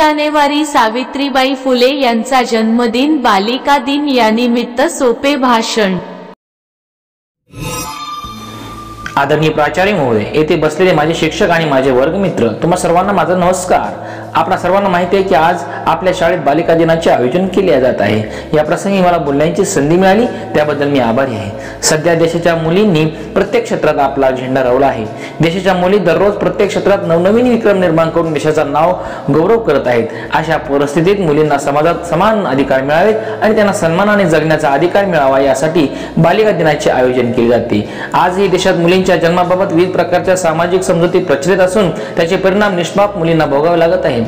जानेवारी सावित्रीबाई फुले यांचा जन्मदिन, बालिका दिन यानिमित्त सोपे भाषण। आदरणीय प्राचार्य महोदय, येथे बसलेले माझे शिक्षक आणि माझे वर्गमित्र, तुम्हा सर्वांना माझा नमस्कार। आपल्या सर्वांना माहिती आहे की आज आपल्या शाळेत बालिका दिनाचे आयोजन केले जात आहे। या प्रसंगी मला बोलण्याची संधी मिळाली त्याबद्दल मी आभारी आहे। सध्या देशाच्या मुलींनी प्रत्येक क्षेत्रात आपला झेंडा रोवला आहे। देशाच्या मुली दररोज प्रत्येक क्षेत्रात नवनवीन विक्रम निर्माण करून देशाचा नाव गौरव करत आहेत। अशा परिस्थितीत मुलींना समाजात समान अधिकार मिळावेत आणि त्यांना सन्मानाने जगण्याचा अधिकार मिळावा यासाठी बालिका दिनाचे आयोजन केले जाते। आजही देशात मुलींच्या जन्माबाबत विविध प्रकारच्या सामाजिक समजुती प्रचलित असून त्याचे परिणाम निष्पाप मुलींना भोगावे लागत आहे।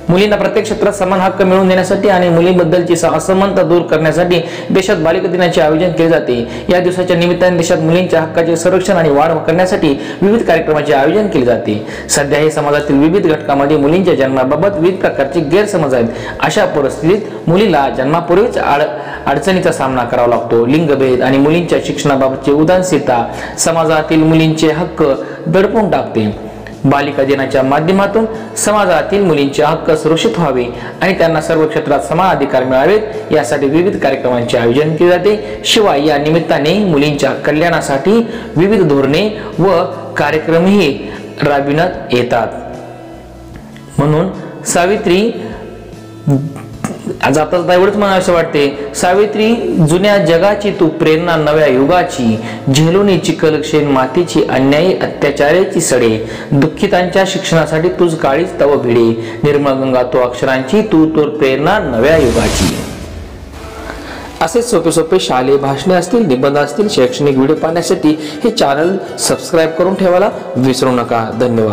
मुलींना प्रत्येक क्षेत्रात समान हक्क मिळवून देण्यासाठी आणि मुलींबद्दलची असमानता दूर करण्यासाठी देशात बालिका दिनाचे आयोजन केले जाते। या दिवसाच्या निमित्ताने देशात मुलींच्या हक्काचे संरक्षण आणि वाढ करण्यासाठी विविध कार्यक्रमांचे आयोजन केले जाते। सध्या हे समाजातील विविध घटकांमध्ये मुलींच्या जन्माबाबत विविध प्रकारचे गैरसमज आहेत। अशा परिस्थितीत मुलीला जन्मापूर्वीच अडचणीचा सामना करावा लागतो। लिंगभेद आणि मुलींच्या शिक्षणाबाबतची उदासीनता समाजातील मुलींचे हक्क दडपून टाकते। बालिका दिनाच्या माध्यमातून समाजातील मुलींचे हक्क सुरक्षित व्हावे आणि त्यांना सर्व क्षेत्रात समान अधिकार मिळावेत यासाठी विविध कार्यक्रमांचे आयोजन केले जाते। शिवाय या निमित्ताने मुलींच्या कल्याणासाठी विविध धोरणे व कार्यक्रमही राबविण्यात येतात। म्हणून सावित्री जाता एवढंच मला असं वाटते, सावित्री जुन्या जगाची तू प्रेरणा नव्या युगाची, झेलून चिखलक्षेन मातीची अन्यायी अत्याचाराची सडे, दुःखितांच्या शिक्षणासाठी तुझ काळीच तव भिडे, निर्मळ गंगा तो अक्षरांची तू तोर प्रेरणा नव्या युगाची। असेच सोपे सोपे शालेय भाषणे असतील, निबंध असतील, शैक्षणिक व्हिडिओ पाहण्यासाठी हे चॅनल सबस्क्राईब करून ठेवायला विसरू नका। धन्यवाद।